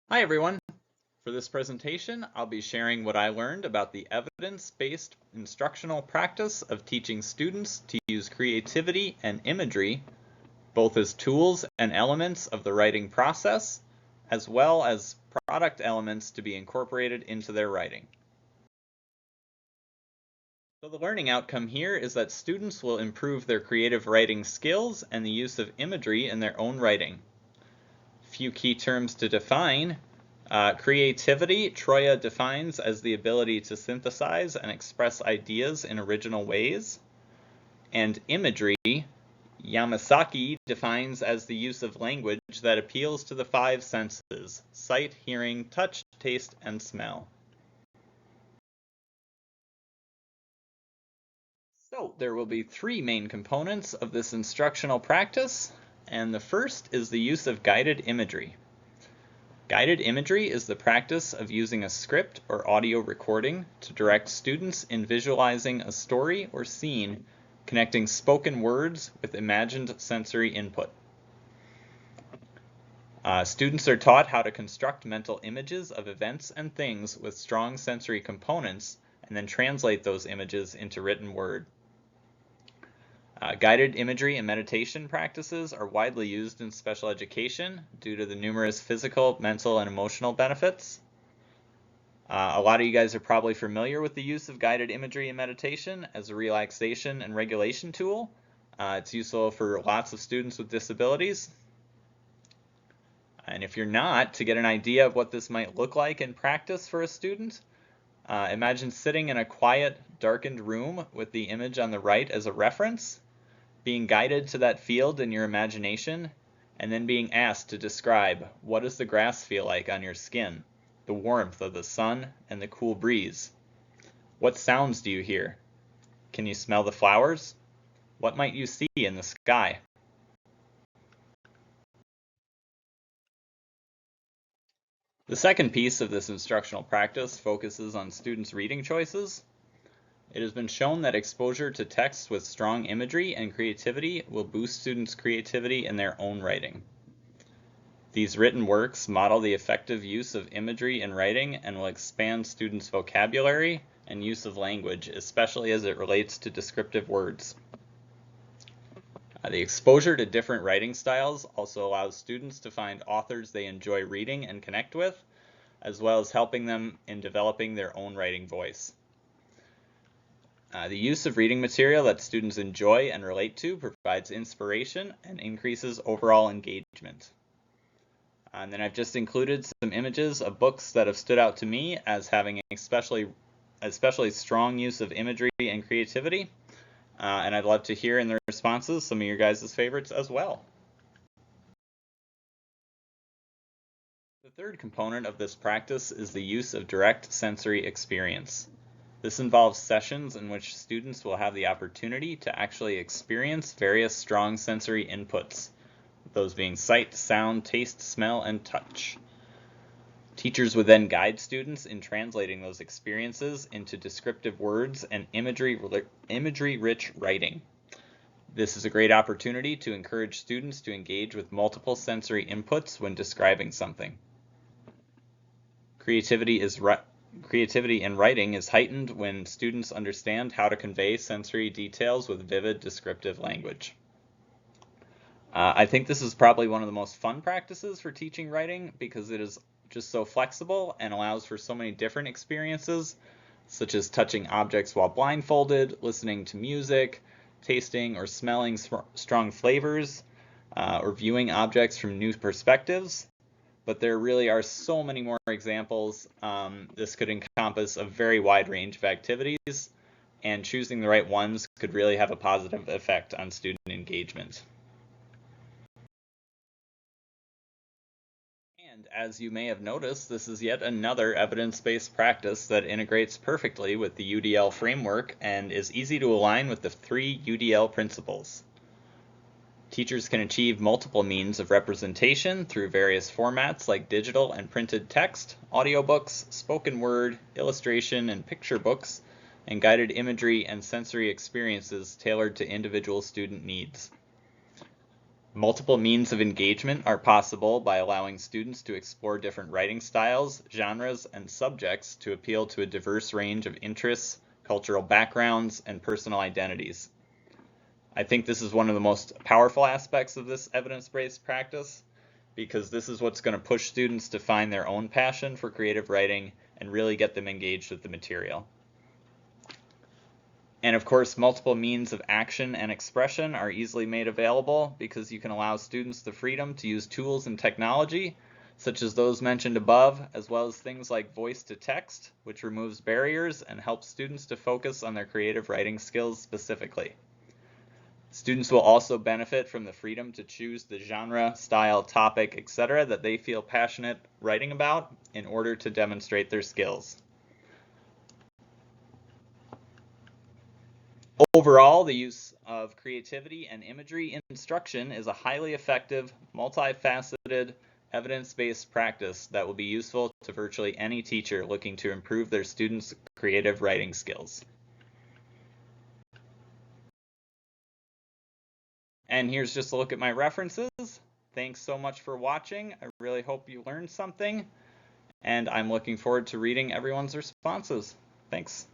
Hi everyone! For this presentation, I'll be sharing what I learned about the evidence-based instructional practice of teaching students to use creativity and imagery, both as tools and elements of the writing process, as well as product elements to be incorporated into their writing. So the learning outcome here is that students will improve their creative writing skills and the use of imagery in their own writing. A few key terms to define. Creativity, Troya defines as the ability to synthesize and express ideas in original ways. And imagery, Yamasaki defines as the use of language that appeals to the five senses: sight, hearing, touch, taste, and smell. So there will be three main components of this instructional practice, and the first is the use of guided imagery. Guided imagery is the practice of using a script or audio recording to direct students in visualizing a story or scene, connecting spoken words with imagined sensory input. Students are taught how to construct mental images of events and things with strong sensory components, and then translate those images into written word. Guided imagery and meditation practices are widely used in special education due to the numerous physical, mental, and emotional benefits. A lot of you guys are probably familiar with the use of guided imagery and meditation as a relaxation and regulation tool. It's useful for lots of students with disabilities. And if you're not, to get an idea of what this might look like in practice for a student, imagine sitting in a quiet, darkened room with the image on the right as a reference, being guided to that field in your imagination, and then being asked to describe what does the grass feel like on your skin, the warmth of the sun and the cool breeze. What sounds do you hear? Can you smell the flowers? What might you see in the sky? The second piece of this instructional practice focuses on students' reading choices. It has been shown that exposure to texts with strong imagery and creativity will boost students' creativity in their own writing. These written works model the effective use of imagery in writing and will expand students' vocabulary and use of language, especially as it relates to descriptive words. The exposure to different writing styles also allows students to find authors they enjoy reading and connect with, as well as helping them in developing their own writing voice. The use of reading material that students enjoy and relate to provides inspiration and increases overall engagement. And then I've just included some images of books that have stood out to me as having especially strong use of imagery and creativity. And I'd love to hear in the responses some of your guys' favorites as well. The third component of this practice is the use of direct sensory experience. This involves sessions in which students will have the opportunity to actually experience various strong sensory inputs, those being sight, sound, taste, smell, and touch. Teachers would then guide students in translating those experiences into descriptive words and imagery-rich writing. This is a great opportunity to encourage students to engage with multiple sensory inputs when describing something. Creativity in writing is heightened when students understand how to convey sensory details with vivid descriptive language. I think this is probably one of the most fun practices for teaching writing because it is just so flexible and allows for so many different experiences, such as touching objects while blindfolded, listening to music, tasting or smelling strong flavors, or viewing objects from new perspectives. But there really are so many more examples. This could encompass a very wide range of activities, and choosing the right ones could really have a positive effect on student engagement. And as you may have noticed, this is yet another evidence-based practice that integrates perfectly with the UDL framework and is easy to align with the 3 UDL principles. Teachers can achieve multiple means of representation through various formats like digital and printed text, audiobooks, spoken word, illustration and picture books, and guided imagery and sensory experiences tailored to individual student needs. Multiple means of engagement are possible by allowing students to explore different writing styles, genres, and subjects to appeal to a diverse range of interests, cultural backgrounds, and personal identities. I think this is one of the most powerful aspects of this evidence-based practice, because this is what's going to push students to find their own passion for creative writing and really get them engaged with the material. And of course, multiple means of action and expression are easily made available because you can allow students the freedom to use tools and technology, such as those mentioned above, as well as things like voice to text, which removes barriers and helps students to focus on their creative writing skills specifically. Students will also benefit from the freedom to choose the genre, style, topic, etc. that they feel passionate writing about in order to demonstrate their skills. Overall, the use of creativity and imagery instruction is a highly effective, multifaceted, evidence-based practice that will be useful to virtually any teacher looking to improve their students' creative writing skills. And here's just a look at my references. Thanks so much for watching. I really hope you learned something, and I'm looking forward to reading everyone's responses. Thanks.